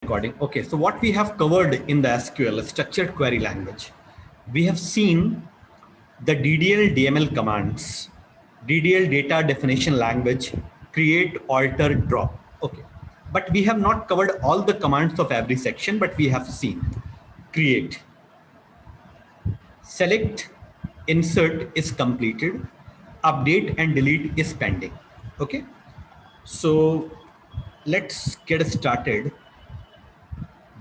Recording. Okay, so what we have covered in the SQL structured query language, we have seen the DDL DML commands, DDL data definition language, create, alter, drop. Okay, but we have not covered all the commands of every section, but we have seen create, select, insert is completed, update and delete is pending. Okay, so let's get started.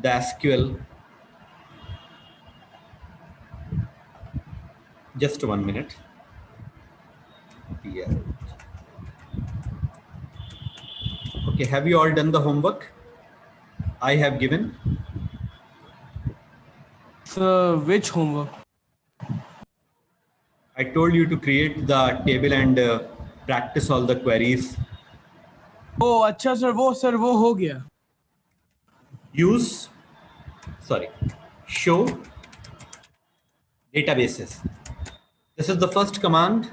The SQL. Just 1 minute. Yeah. Okay, have you all done the homework I have given? So, which homework? I told you to create the table and practice all the queries. Oh, अच्छा sir वो हो गया. Use, sorry, show databases. This is the first command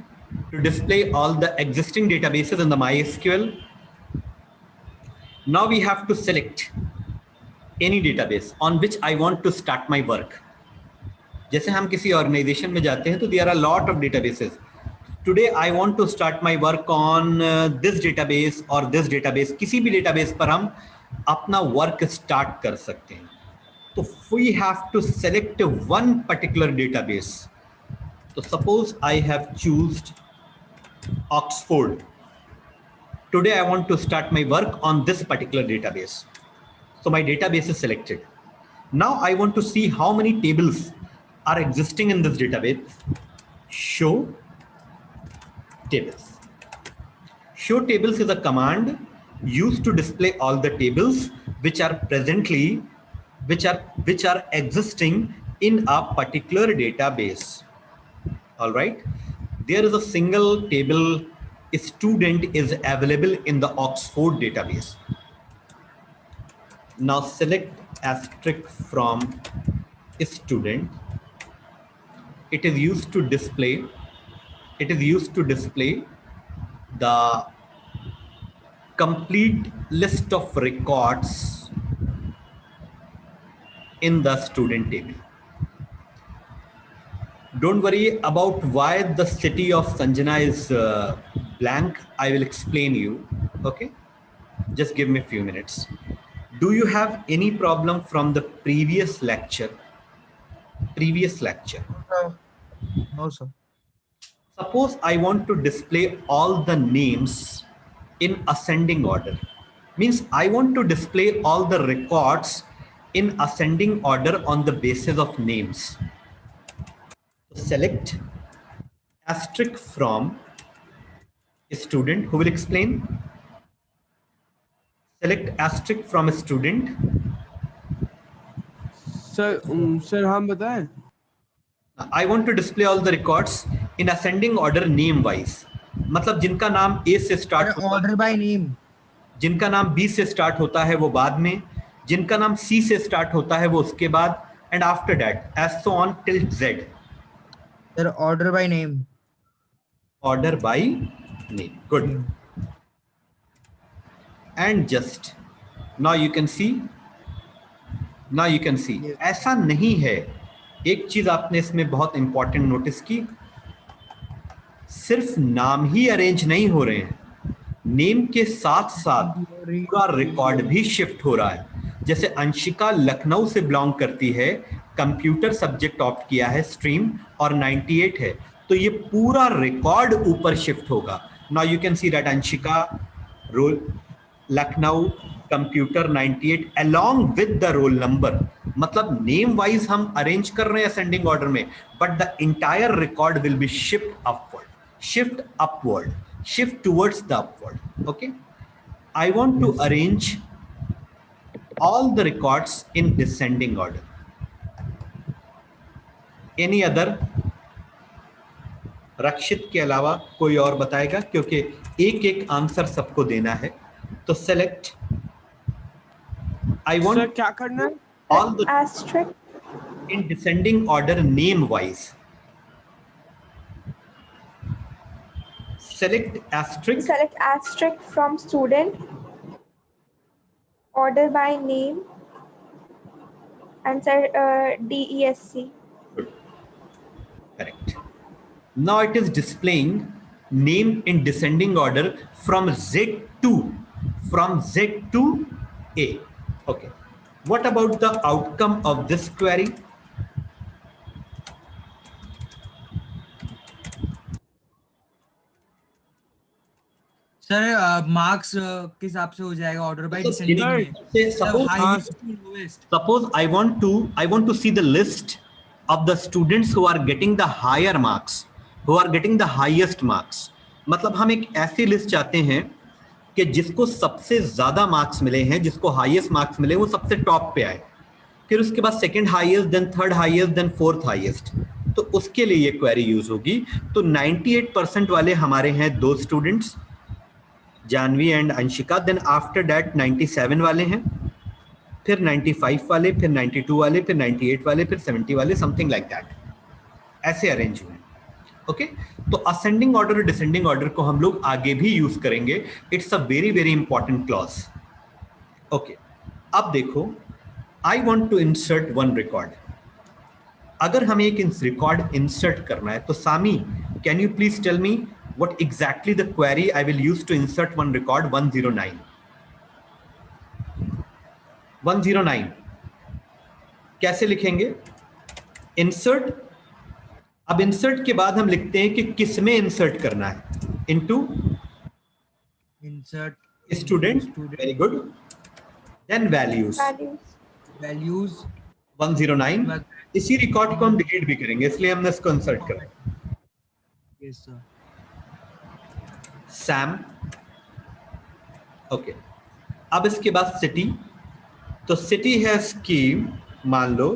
to display all the existing databases in the MySQL. Now we have to select any database on which I want to start my work. जैसे हम किसी organisation में जाते हैं तो there are lot of databases. Today I want to start my work on this database और this database. किसी भी डेटाबेस पर हम अपना वर्क स्टार्ट कर सकते हैं. तो we have to select one particular database. तो suppose I have choosed Oxford. Today I want to start my work on this particular database. So my database is selected. Now I want to see how many tables are existing in this database. Show tables. Show tables is a command used to display all the tables which are presently which are existing in a particular database. All right, there is a single table student is available in the Oxford database. Now select asterisk from student. It is used to display the complete list of records in the student table. Don't worry about why the city of Sanjana is blank. I will explain you. Okay, just give me a few minutes. Do you have any problem from the previous lecture? No, sir. Suppose I want to display all the names in ascending order. Means I want to display all the records in ascending order on the basis of names. Select asterisk from student. Who will explain? Select asterisk from a student. Sir हम बताएं. I want to display all the records in ascending order name wise. मतलब जिनका नाम A से start होता है, Order by name. जिनका नाम B से स्टार्ट होता है वो बाद में, जिनका नाम C से स्टार्ट होता है वो उसके बाद, and after that as so on till Z. Sir, order by name. Order by name. Good. And just now you can see. Yes. ऐसा नहीं है. एक चीज आपने इसमें बहुत इंपॉर्टेंट नोटिस की, सिर्फ नाम ही अरेंज नहीं हो रहे हैं, नेम के साथ साथ पूरा रिकॉर्ड भी शिफ्ट हो रहा है. जैसे अंशिका लखनऊ से बिलोंग करती है, कंप्यूटर सब्जेक्ट ऑप्ट किया है, स्ट्रीम और 98 है, तो ये पूरा रिकॉर्ड ऊपर शिफ्ट होगा. Now you can see that Anshika roll Lucknow computer 98 along with the roll number. मतलब नेम वाइज हम अरेंज कर रहे हैं असेंडिंग ऑर्डर में, but the entire record will be shift upward, shift towards the upward. Okay, I want to arrange all the records in descending order. Any other? रक्षित के अलावा कोई और बताएगा, क्योंकि एक एक आंसर सबको देना है. तो सेलेक्ट, I want सर क्या करना है? all the asterisk in descending order name wise. Select asterisk from student, order by name, Answer DESC. Good. Correct. Now it is displaying name in descending order from Z to A. Okay. What about the outcome of this query? Sir marks किस हिसाब से हो जाएगा order by descending में? Suppose I want to see the list of the students who are getting the higher marks, who are getting the highest marks. मतलब हम एक ऐसी लिस्ट चाहते हैं कि जिसको सबसे ज्यादा मार्क्स मिले हैं, जिसको हाईएस्ट मार्क्स मिले, वो सबसे टॉप पे आए, फिर उसके बाद second highest, then third highest, then fourth highest. तो उसके लिए ये क्वेरी यूज होगी. तो 98% वाले हमारे हैं दो students, Janvi and Anshika. Then after that 97 वाले हैं, फिर 95 वाले, फिर 92 वाले, फिर 98 वाले, फिर 70 वाले, समथिंग लाइक दैट. ऐसे अरेंज हुए. ओके. तो असेंडिंग ऑर्डर और डिसेंडिंग ऑर्डर को हम लोग आगे भी यूज करेंगे. It's a very very important clause. Okay. अब देखो, I want to insert one record. अगर हमें एक रिकॉर्ड इंसर्ट करना है तो Sami, can you please tell me what exactly the query I will use to insert one record 109. 109 कैसे लिखेंगे? insert. अब insert के बाद हम लिखते हैं कि किस में insert करना है. into insert student. Very good. Then values 109. इसी रिकॉर्ड को हम डिलीट भी करेंगे, इसलिए हमने इसको इंसर्ट करा. yes sir. सैम. ओके. अब इसके बाद सिटी. तो सिटी है स्कीम, मान लो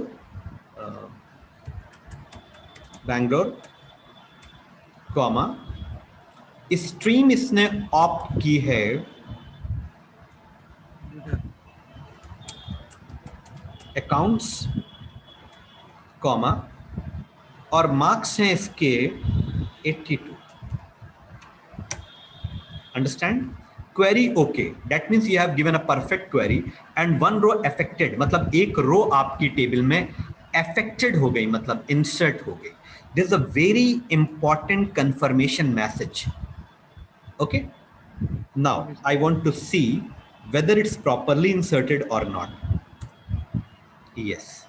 बैंगलोर, कॉमा, स्ट्रीम इसने ऑप्ट की है अकाउंट्स, कॉमा, और मार्क्स हैं इसके 82. Understand? Query okay. That means you have given a perfect query and one row affected. मतलब एक रो आपकी टेबल में affected हो गई, मतलब insert हो गई. This is a very important confirmation message. Okay. Now I want to see whether it's properly inserted or not. Yes.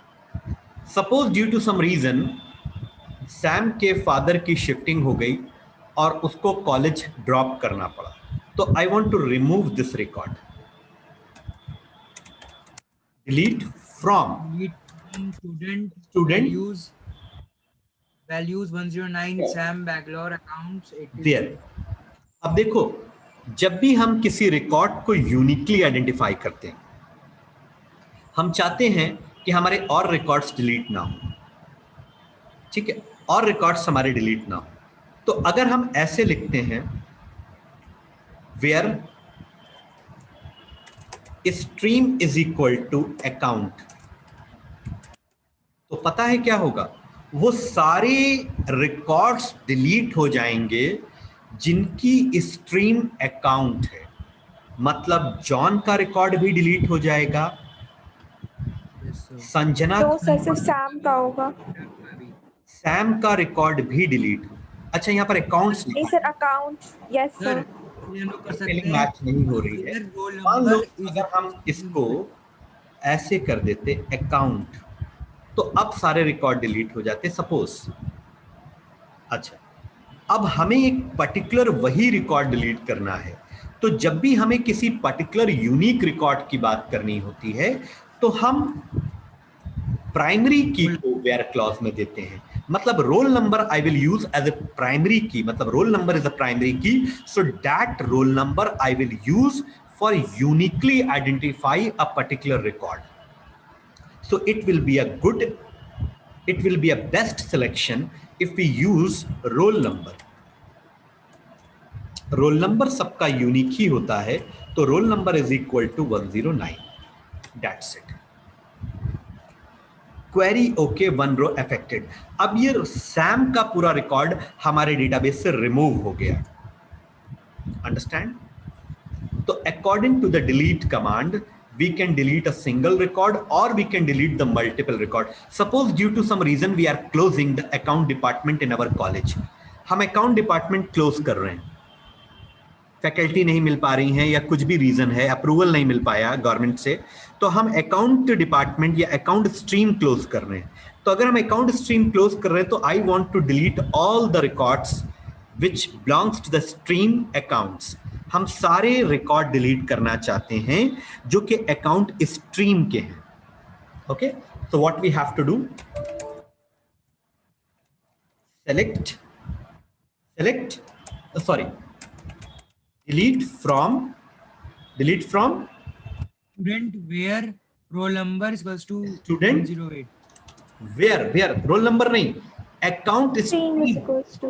Suppose due to some reason Sam के father की shifting हो गई और उसको कॉलेज ड्रॉप करना पड़ा. तो I want to remove this record. Delete from student values 109 Sam Bangalore accounts 82. There. अब देखो, जब भी हम किसी रिकॉर्ड को यूनिकली आइडेंटिफाई करते हैं, हम चाहते हैं कि हमारे और रिकॉर्ड्स डिलीट ना हो. ठीक है, और रिकॉर्ड्स हमारे डिलीट ना हो. तो अगर हम ऐसे लिखते हैं where stream is equal to account, तो पता है क्या होगा? वो सारे रिकॉर्ड्स डिलीट हो जाएंगे जिनकी स्ट्रीम अकाउंट है. मतलब जॉन का रिकॉर्ड भी डिलीट हो जाएगा, संजना तो सर सिर्फ सैम का होगा. सैम का रिकॉर्ड भी डिलीट. अच्छा, यहाँ पर अकाउंट्स नहीं sir, accounts. Yes sir. Match नहीं हो रही है. मान लो अगर हम इसको ऐसे कर देते अकाउंट, तो अब सारे रिकॉर्ड डिलीट हो जाते सपोज. अच्छा, अब हमें एक पर्टिकुलर वही रिकॉर्ड डिलीट करना है. तो जब भी हमें किसी पर्टिकुलर यूनिक रिकॉर्ड की बात करनी होती है तो हम प्राइमरी की को वेयर क्लॉज में देते हैं. मतलब roll number I will use as a primary key, मतलब roll number is a primary key. So that roll number I will use for uniquely identify a particular record. So it will be a good, it will be a best selection if we use roll number. Roll number सबका unique ही होता है, तो roll number is equal to 109. That's it. Query okay, one row affected. अब ये Sam का पूरा record हमारे डेटाबेस से रिमूव हो गया. अंडरस्टैंड? तो according to the delete command we can delete a single record or we can delete the multiple record. Suppose due to some reason we are closing the account department in our college. हम account department close कर रहे हैं, faculty नहीं मिल पा रही हैं या कुछ भी रीजन है, अप्रूवल नहीं मिल पाया गवर्नमेंट से, तो हम अकाउंट डिपार्टमेंट या अकाउंट स्ट्रीम क्लोज कर रहे हैं. तो अगर हम अकाउंट स्ट्रीम क्लोज कर रहे हैं तो I want to delete all the records which belongs to the stream accounts. हम सारे रिकॉर्ड डिलीट करना चाहते हैं जो कि अकाउंट स्ट्रीम के हैं. Okay, so what we have to do, select delete from student where roll number is equals to Student? 108. where roll number नहीं, account Stream is equals to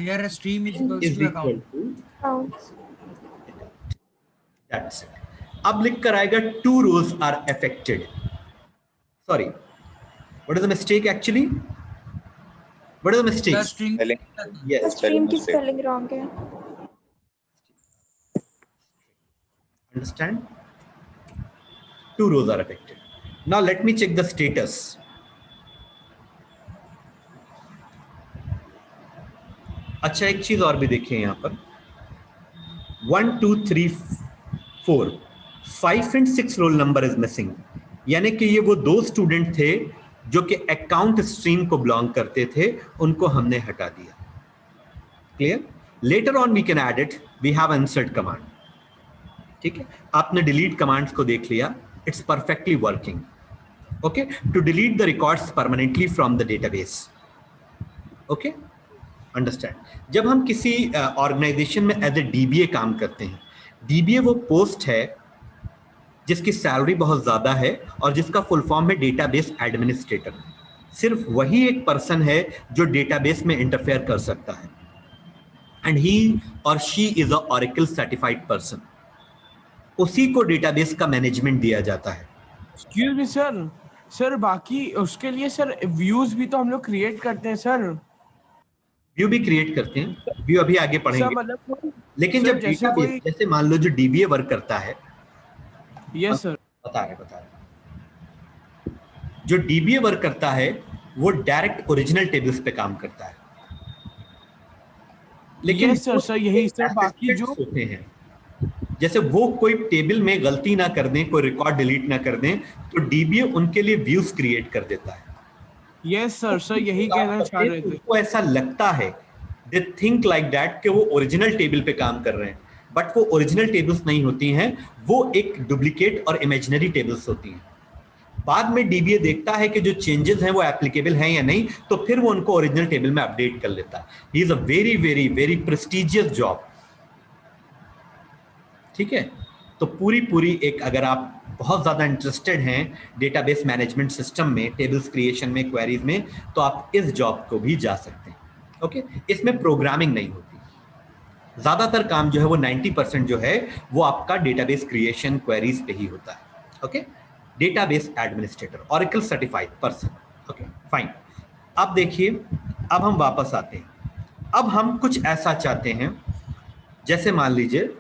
Where a stream is equals is to equal account. to, counts. that's it. अब लिख कर आएगा two rows are affected. Sorry, what is the mistake actually? What is the mistake? The string The Yes, stream की spelling wrong है. understand? Two rows are affected. Now let me check the status. अच्छा, एक चीज और भी देखिए यहाँ पर 1 2 3 4 5 and 6 role number is missing. यानी कि ये वो दो स्टूडेंट थे जो कि अकाउंट स्ट्रीम को बिलोंग करते थे, उनको हमने हटा दिया. Clear? Later on we can add it, we have insert command. ठीक है, आपने डिलीट कमांड्स को देख लिया, it's perfectly working. Okay, to delete the records permanently from the database. Okay, understand? जब हम किसी ऑर्गेनाइजेशन में एज ए डीबीए काम करते हैं, डीबीए वो पोस्ट है जिसकी सैलरी बहुत ज्यादा है और जिसका फुल फॉर्म है डेटाबेस एडमिनिस्ट्रेटर. सिर्फ वही एक पर्सन है जो डेटाबेस में इंटरफेयर कर सकता है, एंड ही और she is a oracle certified person. उसी को डेटाबेस का मैनेजमेंट दिया जाता है. एक्सक्यूज मी सर, बाकी उसके लिए सर व्यूज भी तो हम लोग क्रिएट करते हैं सर. व्यू भी क्रिएट करते हैं, व्यू अभी आगे सर पढ़ेंगे. मतलब लेकिन सर, जब जैसे डेटाबेस, कोई- जैसे मान लो जो डीबीए वर्क करता है, यस सर, बता रहे जो डीबीए वर्क करता है वो डायरेक्ट ओरिजिनल टेबल्स पे काम करता है. लेकिन Yes, sir, यही सर, बाकी जो होते हैं, जैसे वो कोई टेबल में गलती ना कर दें, कोई रिकॉर्ड डिलीट ना कर दें, तो डीबीए उनके लिए व्यूज क्रिएट कर देता है. यस सर, यही कहना चाह रहे थे. उनको ऐसा लगता है, दे थिंक लाइक दैट कि वो ओरिजिनल टेबल पे काम कर रहे हैं, बट वो ओरिजिनल टेबल्स नहीं होती हैं, वो एक डुप्लीकेट और इमेजिनरी टेबल्स होती हैं. बाद में डीबीए देखता है कि जो चेंजेस हैं वो एप्लीकेबल हैं या नहीं, तो फिर वो उनको ओरिजिनल टेबल में अपडेट कर लेता है. He is a very very very prestigious job. ठीक है, तो पूरी एक, अगर आप बहुत ज्यादा इंटरेस्टेड हैं डेटाबेस मैनेजमेंट सिस्टम में, टेबल्स क्रिएशन में, क्वेरीज में, तो आप इस जॉब को भी जा सकते हैं. ओके, इसमें प्रोग्रामिंग नहीं होती. ज्यादातर काम जो है वो 90% जो है वो आपका डेटाबेस क्रिएशन, क्वेरीज पे ही होता है. Okay, database administrator, oracle certified person. Okay, fine. अब देखिए, अब हम वापस आते हैं. अब हम कुछ ऐसा चाहते हैं, जैसे मान लीजिए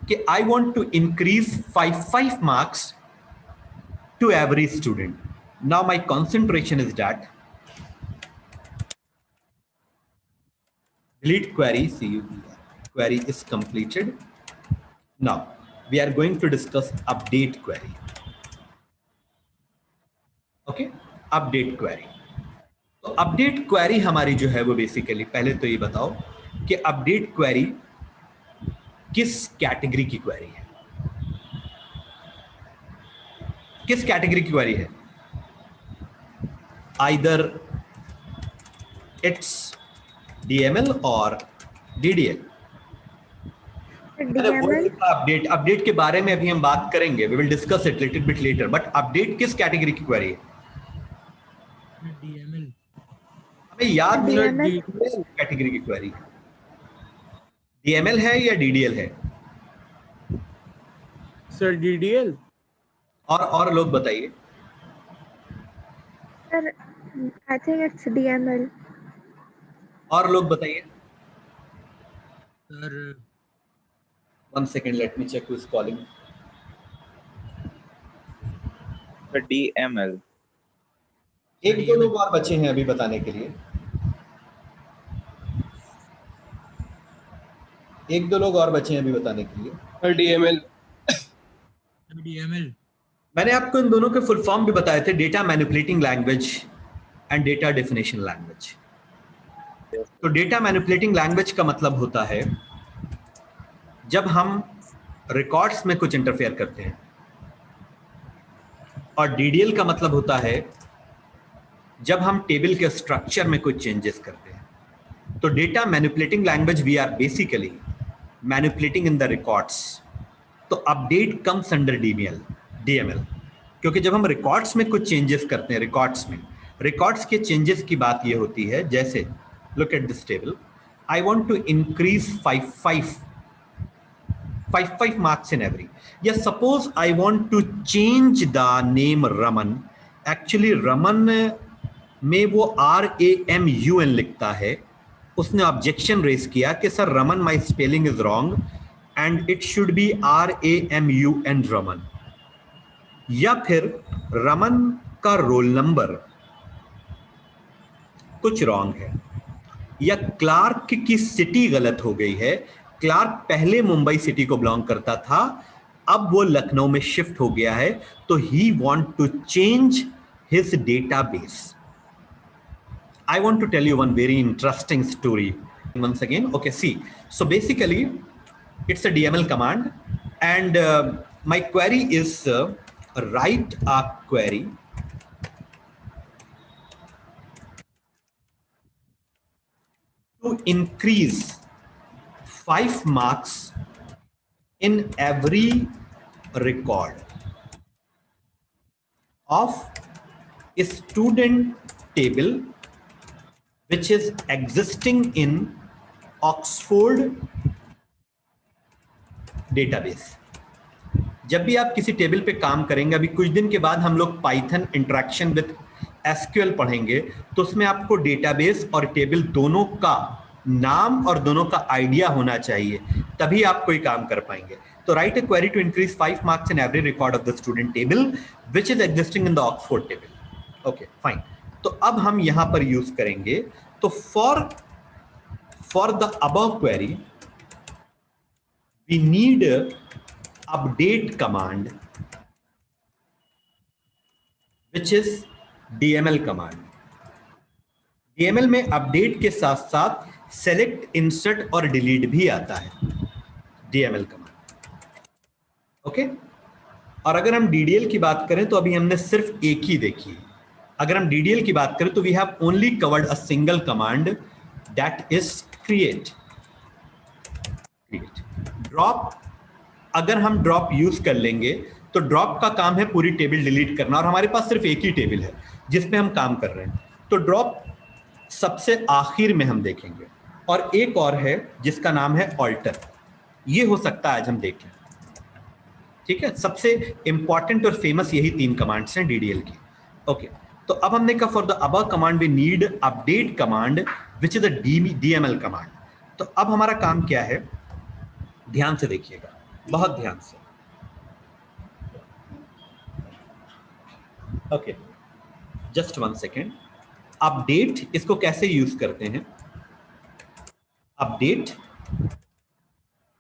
कि I want to increase 5 marks to every student. Now my concentration is that delete query, query is completed. Now we are going to discuss update query. Okay, update query. तो update query हमारी जो है वो basically, पहले तो ये बताओ कि update query किस कैटेगरी की क्वेरी है. किस कैटेगरी की क्वेरी है? either it's DML और DDL. DML. अपडेट के बारे में अभी हम बात करेंगे, we will discuss it little bit later. But update किस कैटेगरी की क्वेरी है? DML. हमें याद नहीं DML. किस कैटेगरी की क्वेरी है. DML है या DDL है? Sir DDL. और लोग बताइए. Sir, I think it's DML. और लोग बताइए. Sir, 1 second, let me check who is calling. The DML. एक दो लोग और बचे हैं अभी बताने के लिए, एक दो लोग और बचे हैं अभी बताने के लिए। DML. DML मैंने आपको इन दोनों के फुल फॉर्म भी बताए थे, data manipulating language and data definition language. तो डेटा मैनिपुलेटिंग लैंग्वेज का मतलब होता है जब हम रिकॉर्ड्स में कुछ इंटरफेयर करते हैं, और डीडीएल का मतलब होता है जब हम टेबल के स्ट्रक्चर में कुछ चेंजेस करते हैं। तो data manipulating language we are basically manipulating in the records. तो अपडेट कम्स अंडर डीएमएल, क्योंकि जब हम रिकॉर्ड्स में कुछ चेंजेस करते हैं, रिकॉर्ड्स के चेंजेस की बात ये होती है, जैसे look at this table, I want to increase 5 marks in every, या suppose I want to change the name Raman. Actually Raman में वो RAMUN लिखता है, उसने ऑब्जेक्शन रेज किया कि sir Raman my spelling is wrong and it should be RAMUN Raman. या फिर रमन का रोल नंबर कुछ रॉन्ग है, या क्लार्क की सिटी गलत हो गई है, क्लार्क पहले मुंबई सिटी को बिलोंग करता था, अब वो लखनऊ में शिफ्ट हो गया है, तो he want to change his database. I want to tell you one very interesting story once again. Okay, see, so basically it's a DML command, and my query is write a query to increase 5 marks in every record of a student table which is existing in Oxford database। जब भी आप किसी table पे काम करेंगे, अभी कुछ दिन के बाद हम लोग पाइथन इंटरेक्शन विद एसक्यूएल पढ़ेंगे, तो उसमें आपको डेटाबेस और टेबल दोनों का नाम और दोनों का आइडिया होना चाहिए, तभी आप कोई काम कर पाएंगे। तो write a query to increase 5 marks in every record of the student table which is existing in the Oxford table. Okay fine, तो अब हम यहां पर यूज करेंगे, तो for the above query we need update command which is DML command. DML में update के साथ साथ सेलेक्ट, इंसर्ट और डिलीट भी आता है, डीएमएल कमांड। ओके, और अगर हम डीडीएल की बात करें तो अभी हमने सिर्फ एक ही देखी है। अगर हम डीडीएल की बात करें तो we have only covered a single command, that is create. Drop, अगर हम ड्रॉप यूज कर लेंगे तो ड्रॉप का काम है पूरी टेबल डिलीट करना, और हमारे पास सिर्फ एक ही टेबल है जिसमें हम काम कर रहे हैं, तो ड्रॉप सबसे आखिर में हम देखेंगे। और एक और है जिसका नाम है ऑल्टर, ये हो सकता है आज हम देखें, ठीक है। सबसे इंपॉर्टेंट और फेमस यही 3 कमांड्स हैं डीडीएल की। ओके, तो अब हमने कहा for the above command we need update command which is a DML command. तो अब हमारा काम क्या है, ध्यान से देखिएगा, बहुत ध्यान से। Okay, just 1 second. अपडेट, इसको कैसे यूज करते हैं, अपडेट,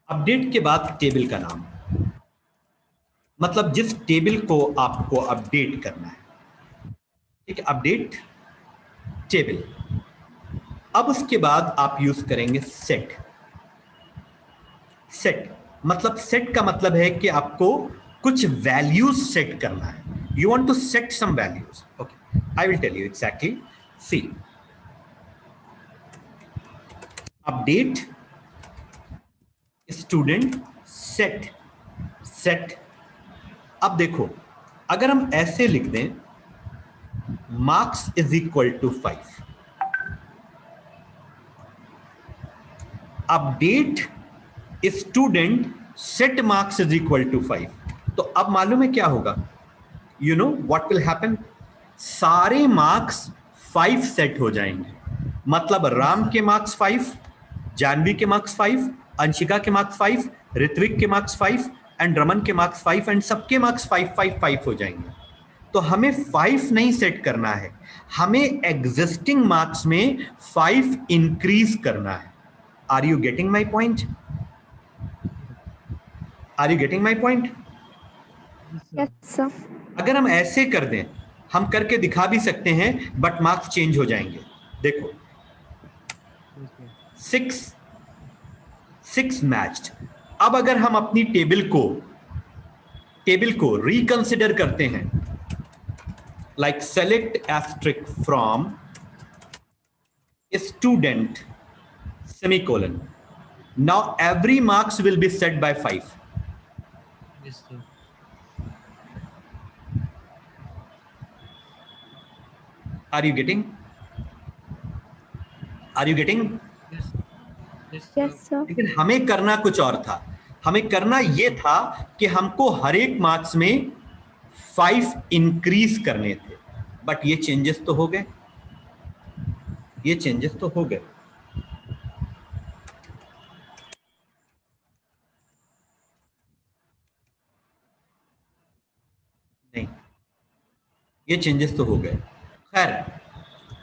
अपडेट के बाद टेबल का नाम, मतलब जिस टेबल को आपको अपडेट करना है, ठीक है, अपडेट टेबल। अब उसके बाद आप यूज करेंगे सेट। सेट मतलब, सेट का मतलब है कि आपको कुछ वैल्यूज सेट करना है, you want to set some values. Okay, I will tell you exactly. See, update student set, set. अब देखो, अगर हम ऐसे लिख दें marks is equal to 5, update student set marks is equal to 5, तो अब मालूम है क्या होगा, you know what will happen, सारे मार्क्स 5 सेट हो जाएंगे। मतलब राम के मार्क्स 5, जानवी के मार्क्स 5, अंशिका के मार्क्स 5, ऋत्विक के मार्क्स 5 एंड रमन के मार्क्स 5 एंड सबके मार्क्स 5 5 5 हो जाएंगे। तो हमें 5 नहीं सेट करना है, हमें एग्जिस्टिंग मार्क्स में 5 इंक्रीज करना है। Are you getting my point? Are you getting my point? Yes, sir. अगर हम ऐसे कर दें, हम करके दिखा भी सकते हैं, बट मार्क्स चेंज हो जाएंगे। देखो 6 मैच्ड। अब अगर हम अपनी टेबल को रिकंसिडर करते हैं, like select asterisk from student semicolon, now every marks will be set by 5. Yes, sir. Are you getting? Are you getting? Yes. Yes, Yes, sir. लेकिन हमें करना कुछ और था। हमें करना ये था कि हमको हर एक मार्क्स में 5 इंक्रीज करने थे, बट ये चेंजेस तो हो गए, ये चेंजेस तो हो गए। नहीं, ये चेंजेस तो हो गए। खैर,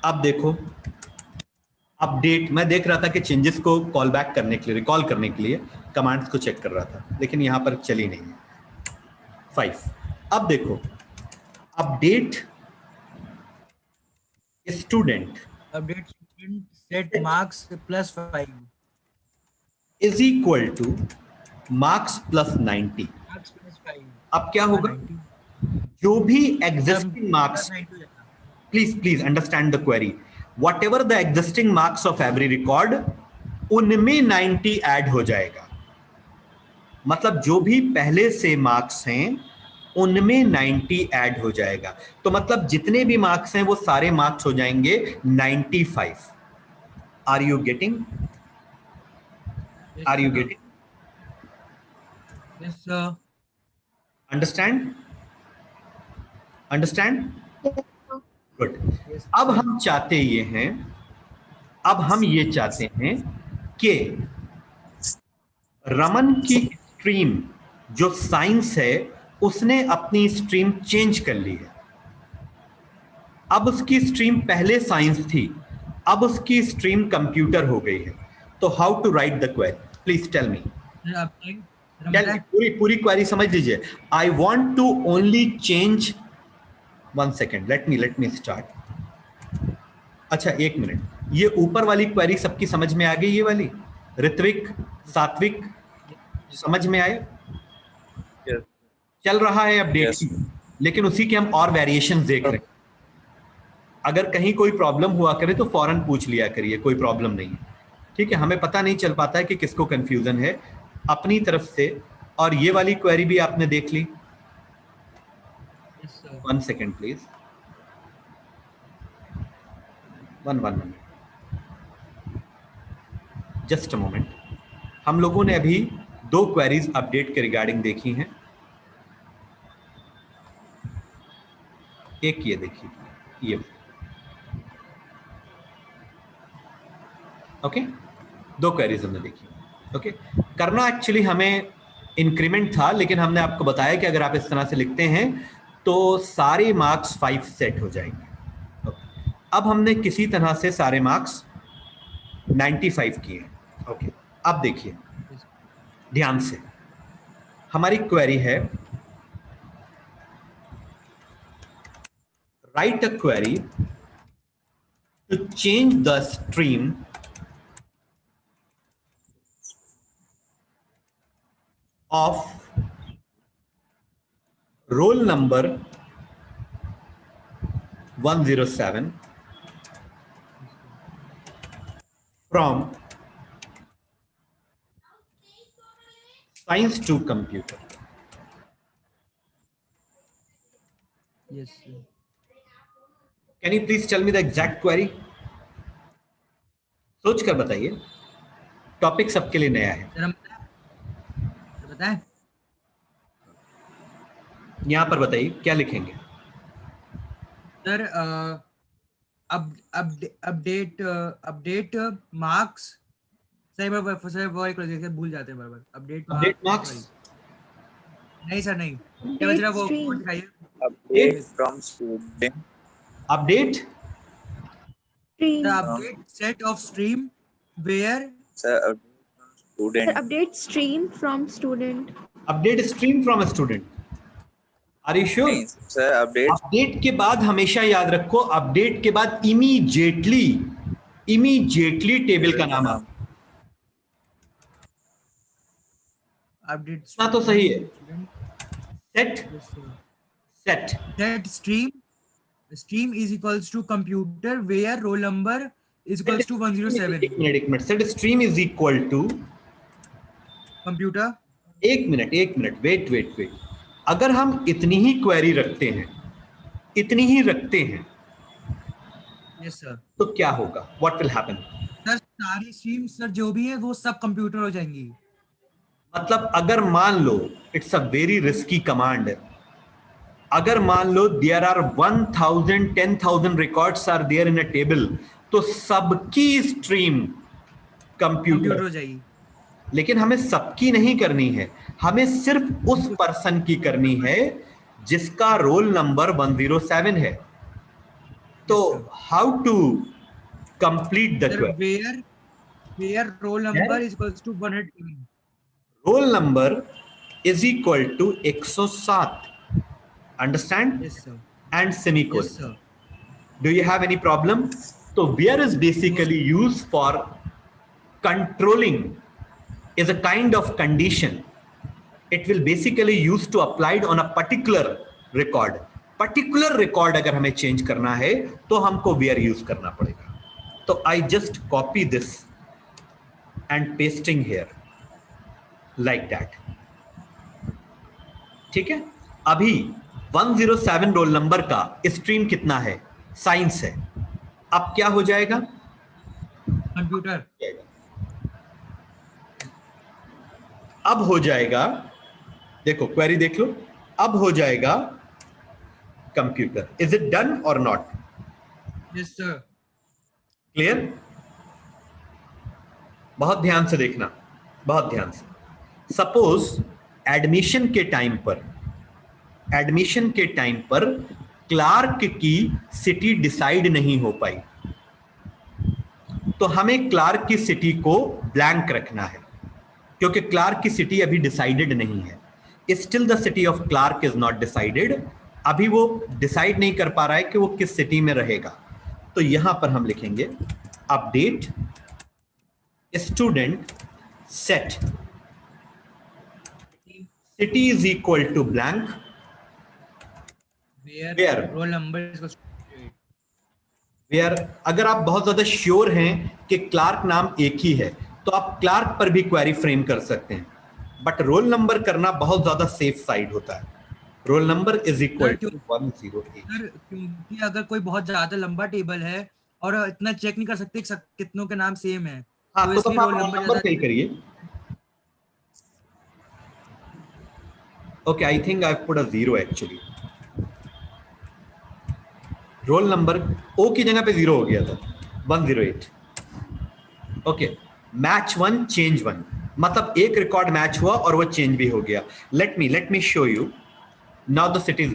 अब देखो अपडेट, मैं देख रहा था कि चेंजेस को कॉल बैक करने के लिए, रिकॉल करने के लिए कमांड्स को चेक कर रहा था, लेकिन यहां पर चली नहीं है 5। अब देखो update student Update student set marks plus 5. Is equal two marks plus 90। Marks plus 5. अब क्या होगा? 90. जो भी एग्जिस्टिंग मार्क्स, Plus 90 हो जाएगा. Please understand the query, what ever the existing marks of every record, उनमें 90 ऐड हो जाएगा। मतलब जो भी पहले से मार्क्स हैं उनमें 90 ऐड हो जाएगा। तो मतलब जितने भी मार्क्स हैं वो सारे मार्क्स हो जाएंगे 95। Are you getting? Yes, are you sir. Getting? Yes, sir. Understand? Understand? Yes, sir. Good. Yes, अब sir. हम चाहते ये हैं, अब हम ये चाहते हैं कि रमन की स्ट्रीम जो साइंस है उसने अपनी स्ट्रीम चेंज कर ली है। अब उसकी स्ट्रीम पहले साइंस थी, अब उसकी स्ट्रीम कंप्यूटर हो गई है। तो how to write the query? Please tell me. Update. पूरी क्वेरी समझ लीजिए। I want to only change, 1 second, let me start. अच्छा 1 मिनट, ये ऊपर वाली क्वेरी सबकी समझ में आ गई? ये वाली ऋत्विक, सात्विक, समझ में आए? Yes. चल रहा है अपडेट Yes. की, लेकिन उसी के हम और वेरिएशन देख रहे हैं। अगर कहीं कोई प्रॉब्लम हुआ करे तो फौरन पूछ लिया करिए, कोई प्रॉब्लम नहीं है, ठीक है? हमें पता नहीं चल पाता है कि किसको कंफ्यूजन है अपनी तरफ से। और ये वाली क्वेरी भी आपने देख ली? Yes, sir. 1 second please, 1 just a moment. हम लोगों ने अभी 2 क्वेरीज अपडेट के रिगार्डिंग देखी हैं। एक ये देखिए, ये ओके, 2 क्वेरीज हमने देखी। ओके, करना एक्चुअली हमें इंक्रीमेंट था, लेकिन हमने आपको बताया कि अगर आप इस तरह से लिखते हैं तो सारे मार्क्स 5 सेट हो जाएंगे। ओके, अब हमने किसी तरह से सारे मार्क्स 95 किए। ओके, अब देखिए ध्यान से, हमारी क्वेरी है write a query to change the stream of roll number 107 from science to computer. Yes, sir. Can you please tell me the exact query? सोच कर बताइए, टॉपिक सबके लिए नया है। सर हम बताएं? यहां पर बताइए क्या लिखेंगे? सर अपडेट मार्क्स, सही बार सर वो एक जैसे भूल जाते हैं बार-बार। अपडेट अपडेट मार्क्स, नहीं सर नहीं, क्या बज रहा वो Stream. कोड दिखाइए। Update from student. Update Stream. The update set of stream where Sir, update from Sir, student. update stream from student. Update stream from student. Are you sure? नहीं, sir, update. Update के बाद हमेशा याद रखो, update के बाद immediately table का नाम आता है। update इतना तो सही है। Set set stream is equals to computer where roll number is equals to 107 एक minute set stream is equal to, computer। एक मिनट वेट। अगर हम इतनी ही क्वेरी रखते हैं yes sir। तो क्या होगा? What will happen? सर सारी स्ट्रीम सर जो भी है वो सब कंप्यूटर हो जाएंगी। मतलब अगर मान लो, it's a very risky command, अगर मान लो there are 1000 10,000 records are there in a table, तो सबकी स्ट्रीम कंप्यूटर हो जाएगी। लेकिन हमें सबकी नहीं करनी है, हमें सिर्फ उस पर्सन की करनी है जिसका रोल नंबर 107 है। तो how to complete the query? where roll number is equals to 107। Roll number is equal to 107, understand? yes sir। And semicolon. yes sir। Do you have any problem? So where is basically used for controlling, is a kind of condition. It will basically used to applied on a particular record. Particular record अगर हमें change करना है तो हमको where use करना पड़ेगा। तो I just copy this and pasting here like that. ठीक है? अभी 107 रोल नंबर का स्ट्रीम कितना है? साइंस है। अब क्या हो जाएगा? कंप्यूटर। अब हो जाएगा, देखो क्वेरी देख लो, अब हो जाएगा कंप्यूटर। इज इट डन और नॉट? yes sir। क्लियर? बहुत ध्यान से देखना, बहुत ध्यान से। सपोज एडमिशन के टाइम पर क्लार्क की सिटी डिसाइड नहीं हो पाई, तो हमें क्लार्क की सिटी को ब्लैंक रखना है, क्योंकि क्लार्क की सिटी अभी डिसाइडेड नहीं है। Still the city of Clark is not decided, अभी वो डिसाइड नहीं कर पा रहा है कि वो किस सिटी में रहेगा। तो यहां पर हम लिखेंगे update student set city is equal to blank where roll number is equals to where. अगर आप बहुत ज्यादा श्योर हैं कि क्लार्क नाम एक ही है तो आप क्लार्क पर भी क्वेरी फ्रेम कर सकते हैं, बट रोल नंबर करना बहुत ज्यादा सेफ साइड होता है। Roll number is equal to 108। Sir क्योंकि अगर कोई बहुत ज्यादा लंबा टेबल है और इतना चेक नहीं कर सकते कि कितनों के नाम सेम है, हाँ, तो इसलिए आप roll roll number number fill करिए। Okay, I think I put a 0 actually. Roll number O की जगह पे 0 हो गया था, 108। ओके, मैच 1 चेंज 1, मतलब एक रिकॉर्ड मैच हुआ और वो चेंज भी हो गया। Let me show you. Now the city is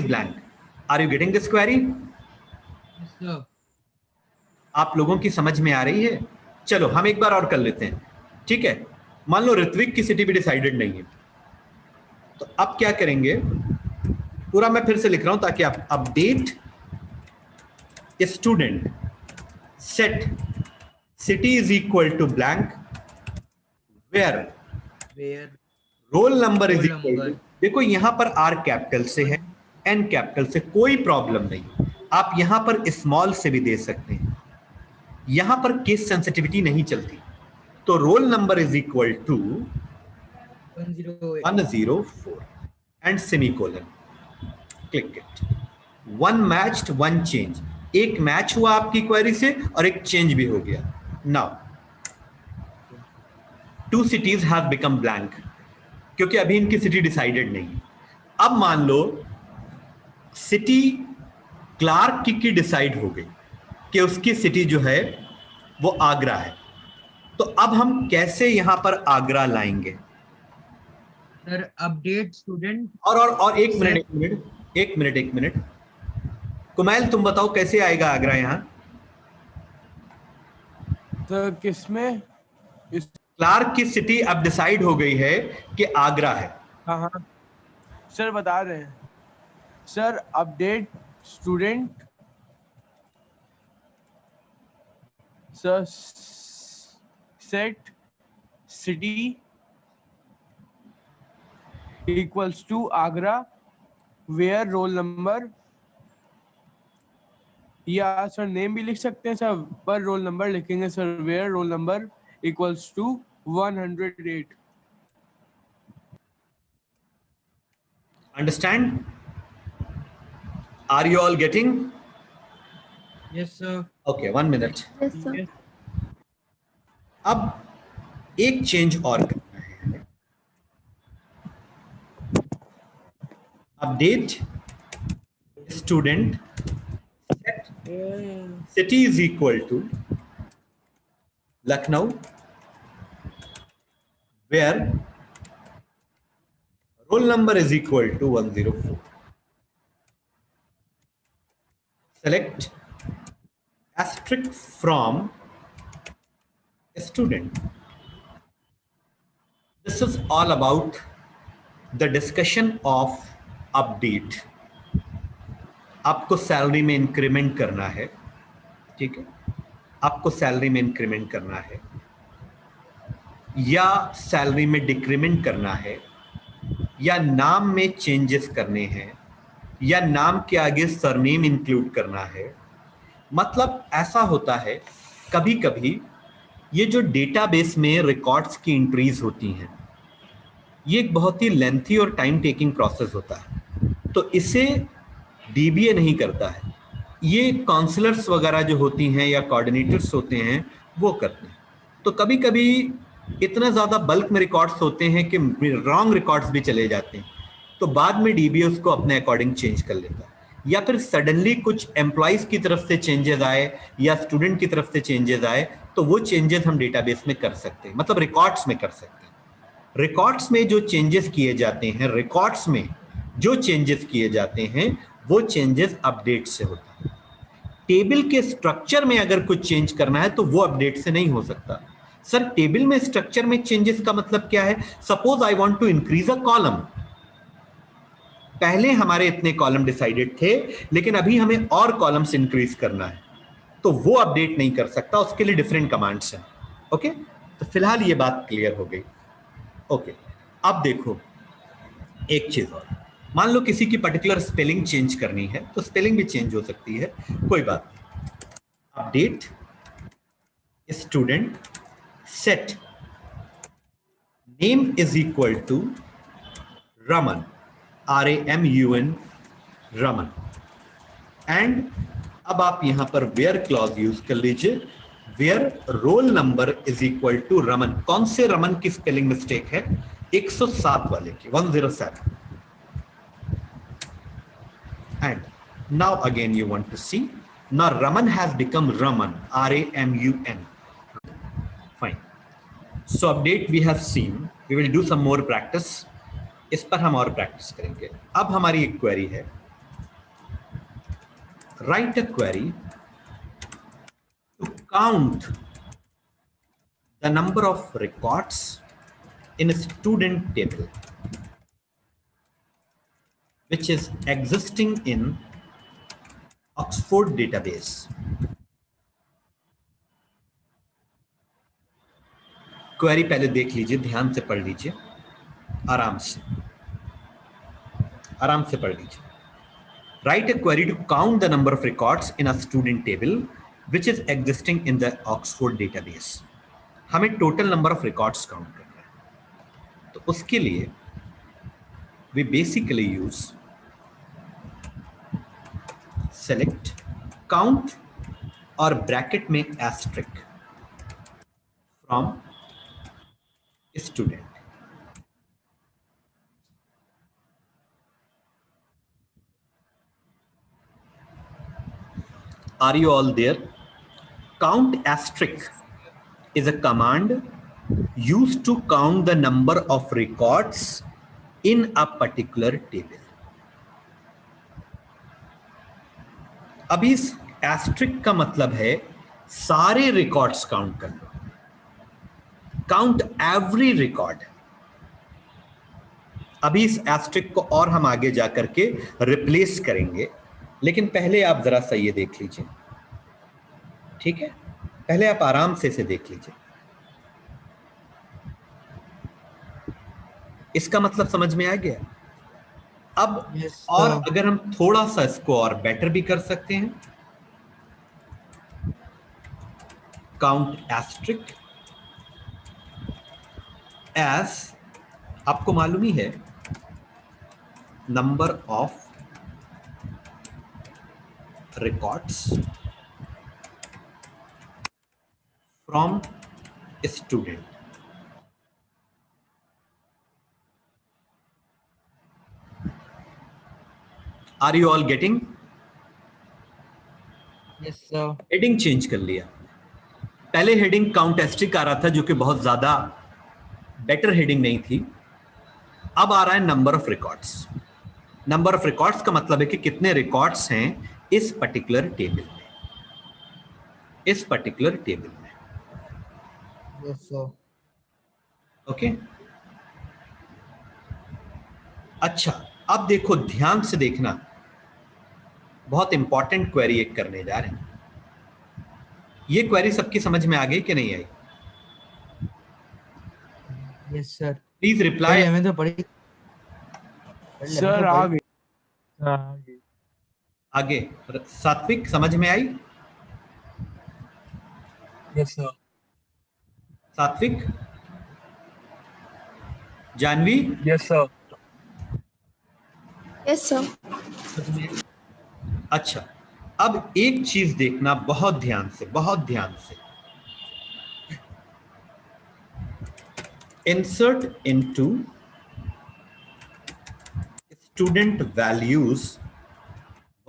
blank. Are you getting this query? आप लोगों की समझ में आ रही है? चलो हम एक बार और कर लेते हैं, ठीक है? मान लो ऋत्विक की सिटी भी डिसाइडेड नहीं है, तो अब क्या करेंगे? पूरा मैं फिर से लिख रहा हूं ताकि आप update student set city is equal to blank where roll number is equal to, देखो यहां पर आर कैपिटल से है, एन कैपिटल से, कोई प्रॉब्लम नहीं। आप यहां पर स्मॉल से भी दे सकते हैं, यहां पर केस सेंसिटिविटी नहीं चलती। तो roll number is equal to 104 and semicolon. Click it. 1 matched 1 change, एक मैच हुआ आपकी क्वेरी से और एक चेंज भी हो गया। Now 2 cities have become blank, क्योंकि अभी इनकी सिटी डिसाइडेड नहीं। अब मान लो सिटी क्लार्क की डिसाइड हो गई कि उसकी सिटी जो है वो आगरा है, तो अब हम कैसे यहां पर आगरा लाएंगे? Sir, update student. और एक मिनट कुमैल, तुम बताओ कैसे आएगा आगरा यहाँ? तो किसमें क्लार्क की सिटी अब डिसाइड हो गई है कि आगरा है। हाँ सर बता रहे हैं sir, update student sir, set city equals to Agra, where roll number, या सर नेम भी लिख सकते हैं सर, पर रोल नंबर लिखेंगे sir, where roll number equals to 108। Understand? Are you all getting? Yes, sir. Okay, 1 minute. Yes, sir. अब एक change और करना है हमें। Update student city is equal to Lucknow, where roll number is equal to 104. Select asterisk from student. This is all about the discussion of update. आपको salary में increment करना है, ठीक है? आपको सैलरी में इंक्रीमेंट करना है या सैलरी में डिक्रीमेंट करना है, या नाम में चेंजेस करने हैं, या नाम के आगे सरनेम इंक्लूड करना है। मतलब ऐसा होता है कभी कभी ये जो डेटाबेस में रिकॉर्ड्स की एंट्रीज होती हैं, ये एक बहुत ही लेंथी और टाइम टेकिंग प्रोसेस होता है, तो इसे डीबीए नहीं करता है, ये काउंसलर्स वगैरह जो होती हैं या कोऑर्डिनेटर्स होते हैं वो करते हैं। तो कभी कभी इतना ज़्यादा बल्क में रिकॉर्ड्स होते हैं कि रॉन्ग रिकॉर्ड्स भी चले जाते हैं, तो बाद में डीबीए उसको अपने अकॉर्डिंग चेंज कर लेता है, या फिर सडनली कुछ एम्प्लॉइज की तरफ से चेंजेस आए या स्टूडेंट की तरफ से चेंजेस आए, तो वो चेंजेस हम डेटाबेस में कर सकते हैं, मतलब रिकॉर्ड्स में कर सकते हैं। रिकॉर्ड्स में जो चेंजेस किए जाते हैं, रिकॉर्ड्स में जो चेंजेस किए जाते हैं वो चेंजेस अपडेट से होते हैं। टेबल के स्ट्रक्चर में अगर कुछ चेंज करना है तो वो अपडेट से नहीं हो सकता। सर टेबल में स्ट्रक्चर में चेंजेस का मतलब क्या है? Suppose I want to increase a column, पहले हमारे इतने कॉलम डिसाइडेड थे लेकिन अभी हमें और कॉलम्स इंक्रीज करना है, तो वो अपडेट नहीं कर सकता, उसके लिए डिफरेंट कमांड्स हैं। ओके, तो फिलहाल ये बात क्लियर हो गई। ओके, अब देखो एक चीज और, मान लो किसी की पर्टिकुलर स्पेलिंग चेंज करनी है, तो स्पेलिंग भी चेंज हो सकती है, कोई बात नहीं। Update student set name is equal to Raman, RAMUN, Raman, एंड अब आप यहां पर वेयर क्लॉज यूज कर लीजिए, where roll number is equal to Raman. कौन से रमन की स्पेलिंग मिस्टेक है? 107 वाले की, 107। And now again you want to see, now Raman has become Raman, RAMUN. Fine. So update we have seen, we will do some more practice. इस पर हम और प्रैक्टिस करेंगे। अब हमारी एक क्वेरी है, write a query to count the number of records in a student table which is existing in Oxford database. Query पहले देख लीजिए, ध्यान से पढ़ लीजिए, आराम से पढ़ लीजिए। Write a query to count the number of records in a student table which is existing in the Oxford database. हमें total number of records count करना है, तो उसके लिए we basically use select count और ब्रैकेट में asterisk from student. Are you all there? Count asterisk is a command used to count the number of records in a particular table. अभी इस asterisk का मतलब है सारे रिकॉर्ड्स काउंट कर लो, count every record. अभी इस एस्ट्रिक को और हम आगे जाकर के रिप्लेस करेंगे, लेकिन पहले आप जरा सा ये देख लीजिए, ठीक है? पहले आप आराम से इसे देख लीजिए। इसका मतलब समझ में आ गया? अब Yes, और sir. अगर हम थोड़ा सा इसको और बेटर भी कर सकते हैं, काउंट एस्ट्रिक एज, आपको मालूम ही है, number of records from student. Are you all getting? Yes, sir. Heading change कर लिया। पहले हेडिंग काउंट एस्ट्रिक आ रहा था, जो कि बहुत ज्यादा बेटर हेडिंग नहीं थी। अब आ रहा है number of records. Number of records का मतलब है कि कितने रिकॉर्ड्स हैं इस पर्टिकुलर टेबल में, इस पर्टिकुलर टेबल में। Yes, sir. ओके, अच्छा, अब देखो, ध्यान से देखना, बहुत इंपॉर्टेंट क्वेरी एक करने जा रहे हैं। ये क्वेरी सबकी समझ में आ गई कि नहीं आई? Yes, sir. Please reply. पढ़ ले, हमें तो पढ़ी। सर आ गए। आगे सात्विक समझ में आई? Yes, sir. सात्विक, Janvi, Yes, sir. Yes, sir. अच्छा, अब एक चीज देखना बहुत ध्यान से, बहुत ध्यान से। Insert into student values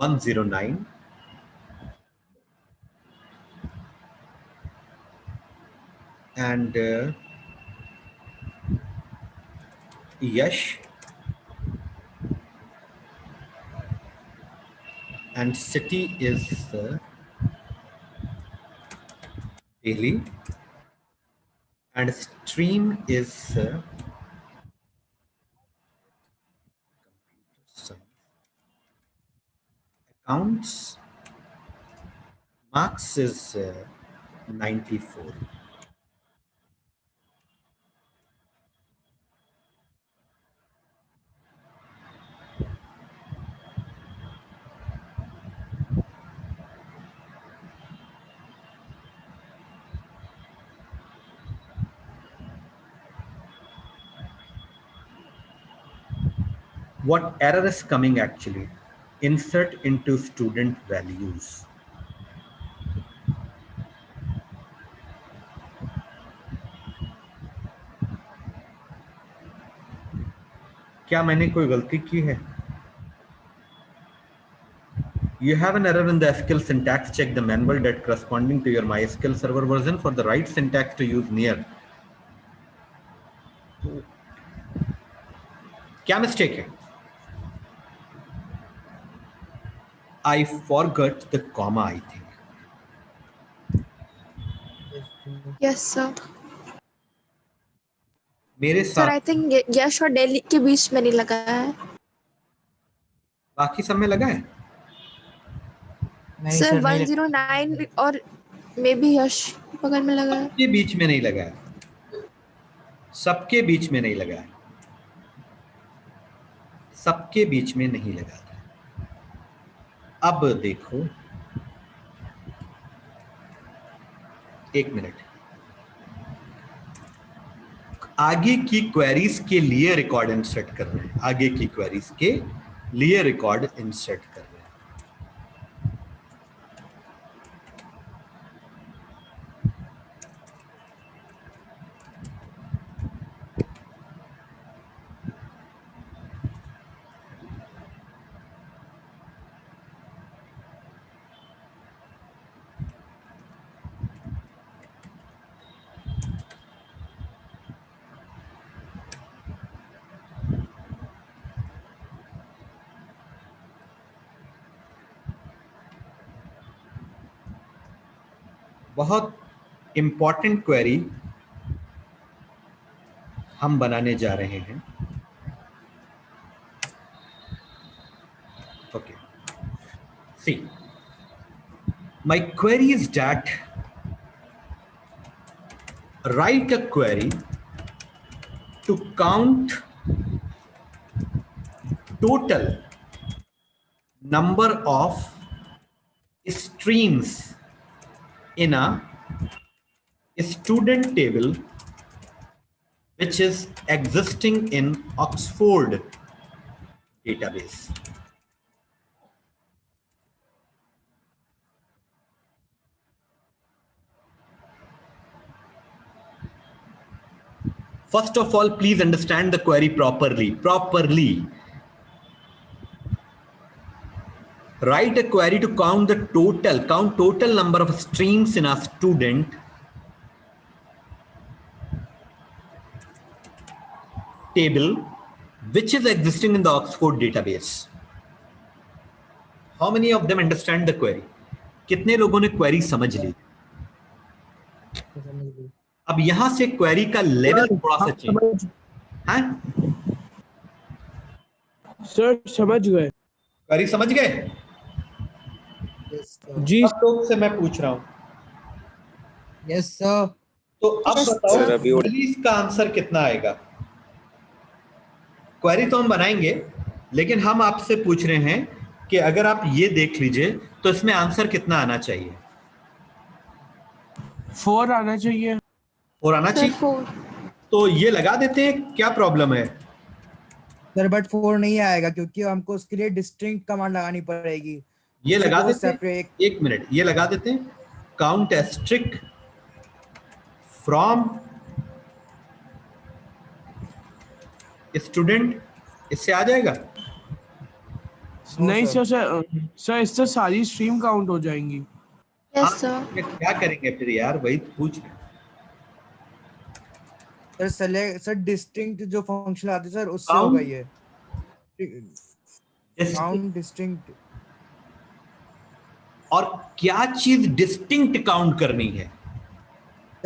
109 and Yash and city is Delhi and stream is accounts, marks is 94. What error is coming actually? Insert into student values. क्या मैंने कोई गलती की है? You have an error in the SQL syntax. Check the manual that corresponding to your MySQL server version for the right syntax to use near. क्या mistake है? I forgot the comma, I think. Yes, sir. मेरे Sir, साथ I think यश और दिल्ली के बीच में नहीं लगा है। बाकी सब में लगा है। नहीं Sir, सर, नहीं लगा। 109 और मे बी यश बगल में लगा है। सबके बीच में नहीं लगा है, सबके बीच में नहीं लगा है, सबके बीच में नहीं लगा था। अब देखो, एक मिनट, आगे की क्वेरीज के लिए रिकॉर्ड इंसर्ट कर रहे हैं, आगे की क्वेरीज के लिए रिकॉर्ड इंसर्ट कर रहे हैं। बहुत इंपॉर्टेंट क्वेरी हम बनाने जा रहे हैं. Okay. See, my query is that write a query to count total number of streams in a student table which is existing in Oxford database. First of all, please understand the query properly. Write a query to count total number of streams in a student table which is existing in the Oxford database. How many of them understand the query? कितने लोगों ने query समझ ली? अब यहां से query का level थोड़ा सा चेंज है. सर समझ गए. क्वेरी समझ गए? जी सब लोग से मैं पूछ रहा हूं. Yes sir. तो अब Yes, बताओ sir, अभी वो- इसका आंसर कितना आएगा? क्वेरी तो हम बनाएंगे, लेकिन हम आपसे पूछ रहे हैं कि अगर आप ये देख लीजिए तो इसमें आंसर कितना आना चाहिए? 4 आना चाहिए. और आना सर चाहिए. 4. तो ये लगा देते हैं, क्या प्रॉब्लम है? सर बट 4 नहीं आएगा क्योंकि हमको उसके लिए डिस्टिंक्ट कमांड लगानी पड़ेगी. ये लगा दो देते हैं. separate- एक मिनट, ये लगा देते हैं. काउंट एस्ट्रिक फ्रॉम स्टूडेंट, इससे आ जाएगा. नहीं सर. सर इससे सारी स्ट्रीम काउंट हो जाएंगी. Yes sir. ये क्या करेंगे फिर यार? वही तो पूछ रहे हैं. सर सेलेक्ट सर डिस्टिंक्ट जो फंक्शन आते सर उससे Count- होगा ये. Distinct- count distinct. और क्या चीज डिस्टिंक्ट काउंट करनी है?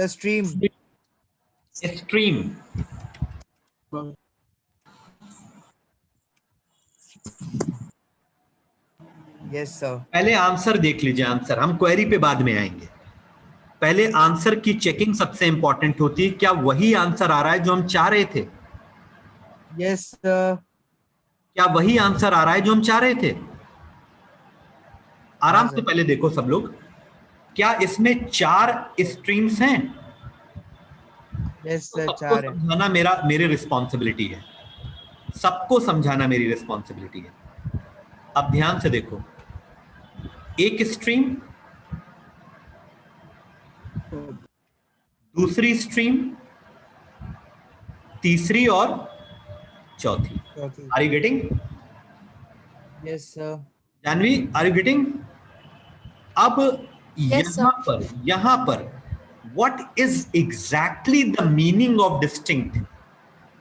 The stream. Stream. Yes sir. पहले आंसर देख लीजिए. आंसर हम क्वेरी पे बाद में आएंगे. पहले आंसर की चेकिंग सबसे इंपॉर्टेंट होती है. क्या वही आंसर आ रहा है जो हम चाह रहे थे? Yes sir. क्या वही आंसर आ रहा है जो हम चाह रहे थे? आराम हाँ, से सर. पहले देखो सब लोग. क्या इसमें 4 स्ट्रीम्स हैं? यस तो सर सबको 4 है. समझाना मेरी रिस्पॉन्सिबिलिटी है. सबको समझाना मेरी रिस्पॉन्सिबिलिटी है. अब ध्यान से देखो. एक स्ट्रीम, दूसरी स्ट्रीम, तीसरी और चौथी. चौथी. Are you getting? Yes sir. Janvi, are you getting? अब Yes, यहां पर what is exactly the meaning of distinct?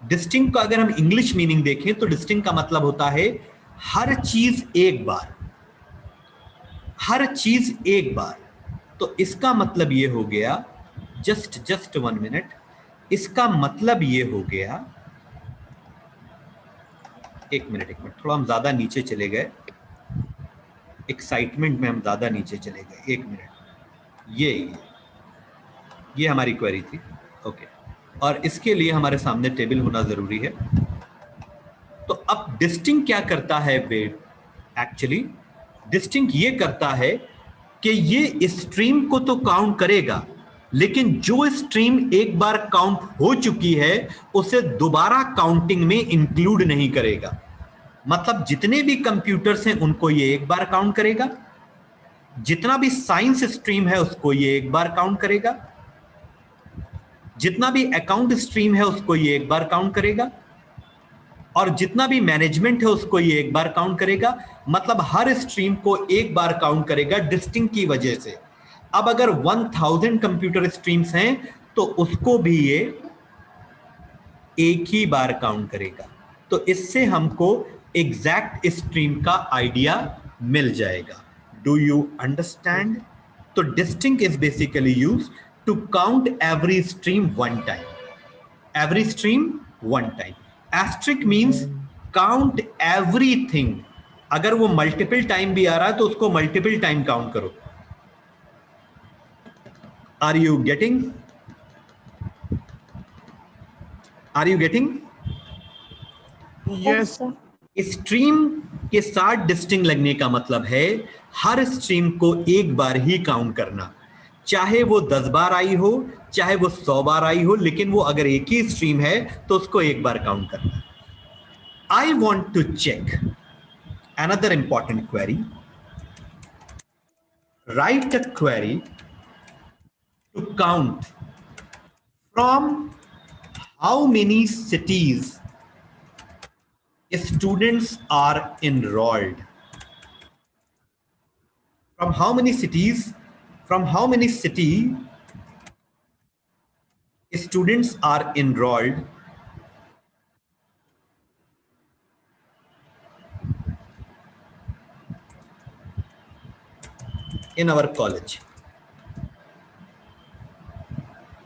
Distinct का अगर हम इंग्लिश मीनिंग देखें तो डिस्टिंक्ट का मतलब होता है हर चीज एक बार. हर चीज एक बार. तो इसका मतलब ये हो गया, जस्ट 1 मिनट. इसका मतलब ये हो गया, एक मिनट, थोड़ा हम ज्यादा नीचे चले गए. एक्साइटमेंट में हम ज्यादा नीचे चले गए. एक मिनट. ये हमारी क्वेरी थी. ओके. और इसके लिए हमारे सामने टेबल होना जरूरी है. तो अब डिस्टिंक्ट क्या करता है? वेट, एक्चुअली डिस्टिंक्ट ये करता है कि ये स्ट्रीम को तो काउंट करेगा, लेकिन जो स्ट्रीम एक बार काउंट हो चुकी है उसे दोबारा काउंटिंग में इंक्लूड नहीं करेगा. मतलब जितने भी कंप्यूटर्स हैं उनको ये एक बार काउंट करेगा. जितना भी साइंस स्ट्रीम है उसको ये एक बार काउंट करेगा. जितना भी अकाउंट स्ट्रीम है उसको ये एक बार काउंट करेगा. और जितना भी मैनेजमेंट है उसको ये एक बार काउंट करेगा. मतलब हर स्ट्रीम को एक बार काउंट करेगा डिस्टिंक्ट की वजह से. अब अगर 1000 कंप्यूटर स्ट्रीम्स हैं तो उसको भी ये एक ही बार काउंट करेगा. तो इससे हमको एग्जैक्ट स्ट्रीम का आइडिया मिल जाएगा. Do you understand? तो distinct is basically use to count every stream one time, every stream one time. Asterisk means count everything. अगर वो मल्टीपल टाइम भी आ रहा है तो उसको मल्टीपल टाइम काउंट करो. Are you getting? Are you getting? Yes. sir. Stream के साथ डिस्टिंक्ट लगने का मतलब है हर स्ट्रीम को एक बार ही काउंट करना, चाहे वो 10 बार आई हो, चाहे वो 100 बार आई हो, लेकिन वो अगर एक ही स्ट्रीम है तो उसको एक बार काउंट करना. I want to check another important query. Write a query to count from how many cities students are enrolled. From how many cities, from how many city students are enrolled in our college.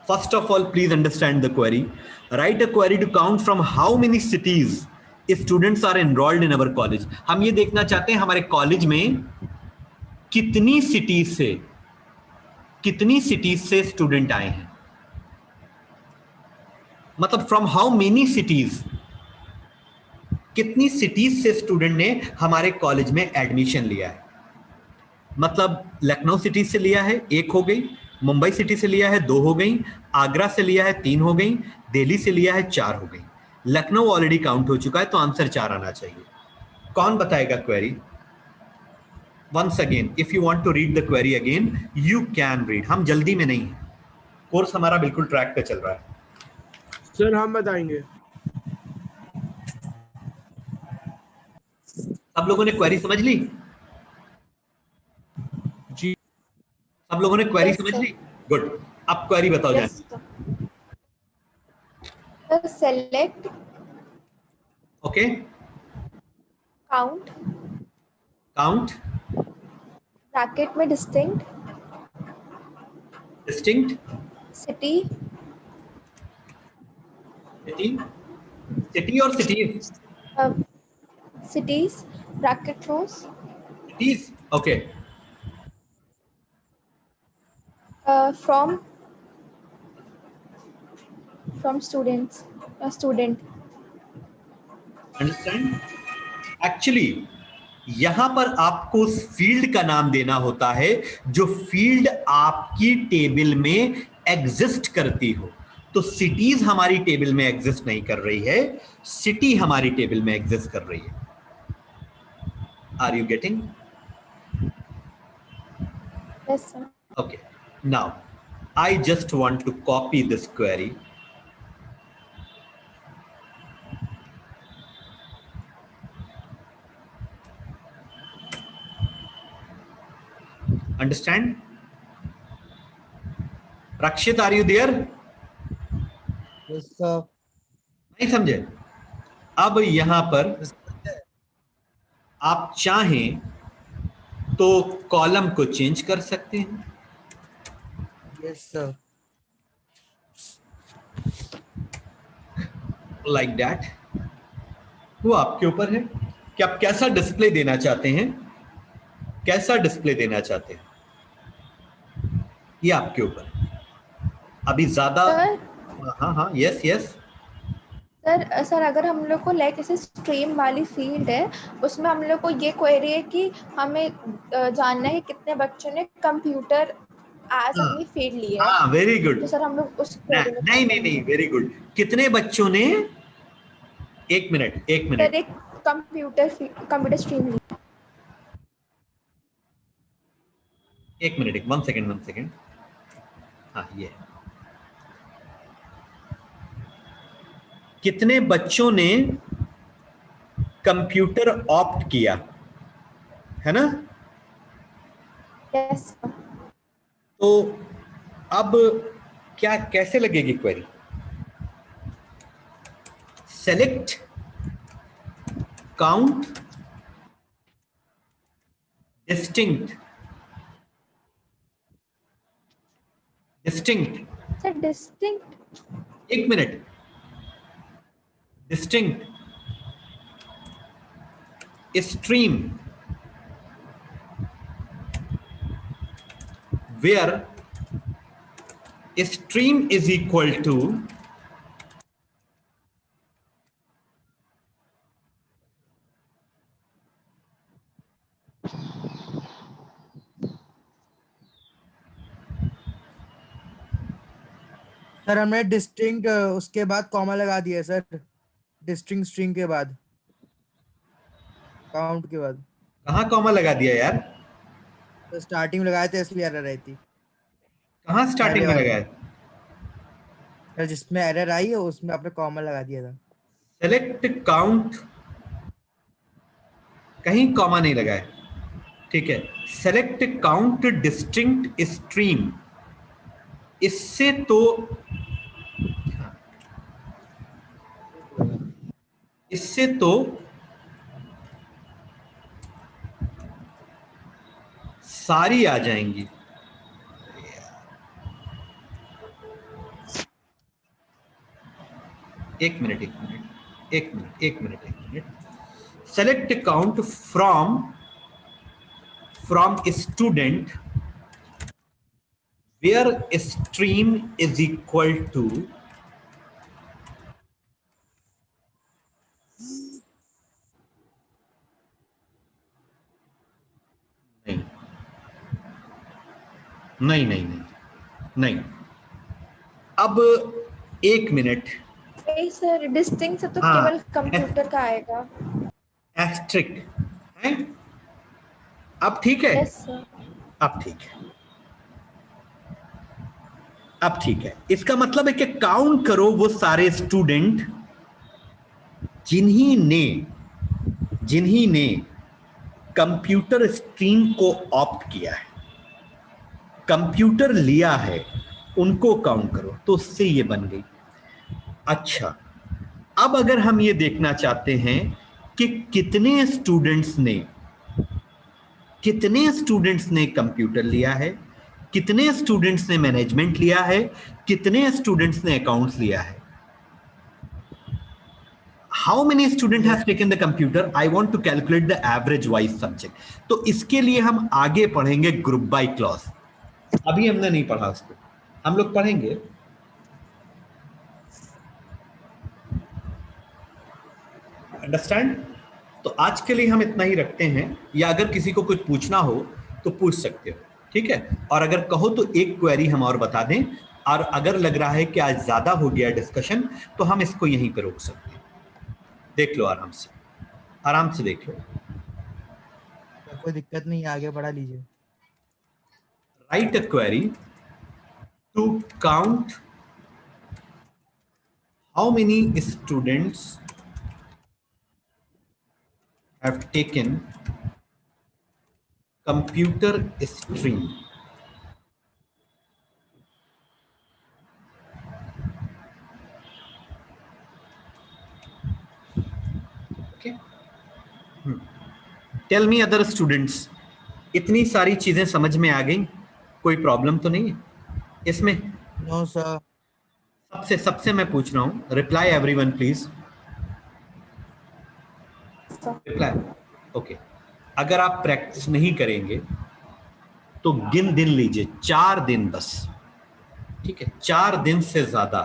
First of all, please understand the query. Write a query to count from how many cities students are enrolled in our college. हम ये देखना चाहते हैं हमारे college में कितनी cities से student आए हैं. मतलब फ्रॉम हाउ मेनी सिटीज, कितनी सिटीज से स्टूडेंट ने हमारे कॉलेज में एडमिशन लिया है. मतलब लखनऊ सिटी से लिया है 1 हो गई, मुंबई सिटी से लिया है 2 हो गई, आगरा से लिया है 3 हो गई, दिल्ली से लिया है 4 हो गई. लखनऊ ऑलरेडी काउंट हो चुका है तो आंसर 4 आना चाहिए. कौन बताएगा query? Once again, if you want to read the query again you can read. हम जल्दी में नहीं है, कोर्स हमारा बिल्कुल ट्रैक पे चल रहा है. सर हम बताएंगे. सब लोगों ने क्वेरी समझ ली? जी. सब लोगों ने क्वेरी Yes, समझ sir. ली? गुड. अब क्वेरी बताओ जाए. Yes, sir. Sir, select, okay, count, count, bracket में distinct, डिस्टिंक्ट, city, सिटी और cities, cities, bracket close, cities. Okay, from students, student. Understand? Actually यहां पर आपको उस फील्ड का नाम देना होता है जो फील्ड आपकी टेबल में एग्जिस्ट करती हो. तो सिटीज हमारी टेबल में एग्जिस्ट नहीं कर रही है, सिटी हमारी टेबल में एग्जिस्ट कर रही है. Are you getting? Yes, sir. Okay, now I just want to copy this query. Understand? Rakshit, are you there? Yes, sir. नहीं समझे? अब यहां पर आप चाहें तो कॉलम को चेंज कर सकते हैं. Yes, sir. Like that. वो आपके ऊपर है कि आप कैसा डिस्प्ले देना चाहते हैं, कैसा डिस्प्ले देना चाहते हैं, ये आपके ऊपर है. अभी ज्यादा. Sir, हाँ, यस यस. सर अगर हम लोग को लाइक ऐसे स्ट्रीम वाली फील्ड है, उसमें हम लोग को ये क्वेरी है कि हमें जानना है कितने बच्चों ने कंप्यूटर एज अपनी फील्ड लिया है. हाँ, वेरी गुड. तो सर हम लोग उस query में नहीं, वेरी गुड. कितने बच्चों ने, एक मिनट सर एक कंप्यूटर स्ट्रीम लिया. एक मिनट, वन सेकेंड. हाँ, ये कितने बच्चों ने कंप्यूटर ऑप्ट किया है ना? यस. तो अब क्या, कैसे लगेगी query? Select, count, distinct, distinct, sir distinct, एक minute, distinct, stream, where stream is equal to sir हमने डिस्टिंक्ट उसके बाद कॉमा लगा दिया सर, डिस्टिंक्ट स्ट्रिंग के बाद, काउंट के बाद। कहाँ कॉमा लगा दिया यार? तो स्टार्टिंग में लगाए थे इसलिए एरर आई थी कहाँ स्टार्टिंग में लगाया? सर, जिसमें एरर आई है उसमें आपने कॉमा लगा दिया था। सेलेक्ट काउंट, कहीं कॉमा नहीं लगाया, ठीक है। सेलेक्ट काउंट डिस्टिंक्ट स्ट्रीम, इससे तो सारी आ जाएंगी। एक minute. Select count from student where stream is equal to नहीं। अब एक मिनट, नहीं सर डिस्टिंक्ट से तो हाँ, केवल कंप्यूटर का आएगा। एस्ट्रिक है। अब ठीक है, यस सर। अब ठीक है। इसका मतलब है कि काउंट करो वो सारे स्टूडेंट जिन्हीं ने कंप्यूटर स्ट्रीम को ऑप्ट किया है, कंप्यूटर लिया है, उनको काउंट करो। तो उससे ये बन गई। अच्छा, अब अगर हम ये देखना चाहते हैं कि कितने स्टूडेंट्स ने कंप्यूटर लिया है, कितने स्टूडेंट्स ने मैनेजमेंट लिया है, कितने स्टूडेंट्स ने अकाउंट्स लिया है, how many student have taken the computer, I want to calculate the average wise subject. तो इसके लिए हम आगे पढ़ेंगे ग्रुप बाय क्लॉज। अभी हमने नहीं पढ़ा उसको, हम लोग पढ़ेंगे। अंडरस्टैंड? तो आज के लिए हम इतना ही रखते हैं, या अगर किसी को कुछ पूछना हो तो पूछ सकते हो, ठीक है। और अगर कहो तो एक क्वेरी हम और बता दें, और अगर लग रहा है कि आज ज्यादा हो गया डिस्कशन तो हम इसको यहीं पे रोक सकते हैं। देख लो आराम से देख लो, कोई दिक्कत नहीं, आगे बढ़ा लीजिए। Write a query to count how many students have taken computer stream. Okay. Tell me other students, इतनी सारी चीजें समझ में आ गई? कोई प्रॉब्लम तो नहीं है इसमें? No sir. सबसे मैं पूछ रहा हूं, reply everyone please. Reply, okay. अगर आप प्रैक्टिस नहीं करेंगे तो दिन लीजिए, 4 दिन बस, ठीक है। 4 दिन से ज्यादा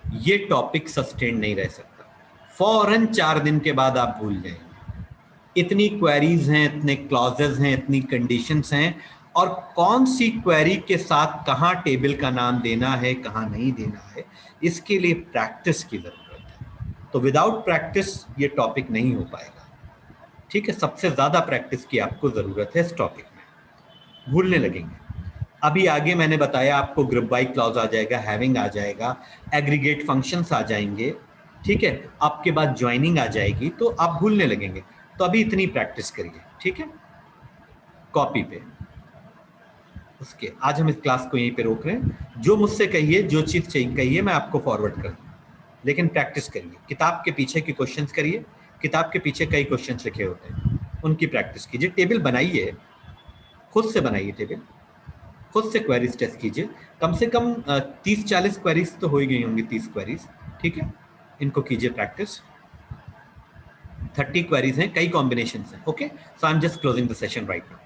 ये टॉपिक सस्टेन नहीं रह सकता। फौरन 4 दिन के बाद आप भूल जाएंगे। इतनी क्वेरीज हैं, इतने क्लॉजेस हैं, इतनी कंडीशंस हैं, और कौन सी क्वेरी के साथ कहाँ टेबल का नाम देना है, कहाँ नहीं देना है, इसके लिए प्रैक्टिस की जरूरत है। तो विदाउट प्रैक्टिस ये टॉपिक नहीं हो पाएगा, ठीक है। सबसे ज्यादा प्रैक्टिस की आपको जरूरत है इस टॉपिक में, भूलने लगेंगे। अभी आगे मैंने बताया आपको ग्रुप बाय क्लॉज आ जाएगा, हैविंग आ जाएगा, एग्रीगेट फंक्शंस आ जाएंगे, ठीक है। आपके बाद ज्वाइनिंग आ जाएगी, तो आप भूलने लगेंगे। तो अभी इतनी प्रैक्टिस करिए, ठीक है, कॉपी पे। उसके आज हम इस क्लास को यहीं पे रोक रहे हैं। जो मुझसे कहिए, जो चीज चाहिए कहिए, मैं आपको फॉरवर्ड कर दूँ, लेकिन प्रैक्टिस करिए। किताब के पीछे के क्वेश्चंस करिए, किताब के पीछे कई क्वेश्चंस लिखे होते हैं, उनकी प्रैक्टिस कीजिए। टेबल बनाइए, खुद से बनाइए टेबल, खुद से क्वेरीज टेस्ट कीजिए, कम से कम 30-40 क्वेरीज तो हो ही गई होंगी, 30 क्वेरीज, ठीक है, इनको कीजिए प्रैक्टिस। 30 क्वेरीज हैं, कई कॉम्बिनेशन हैं, okay. So I am just closing the session right now.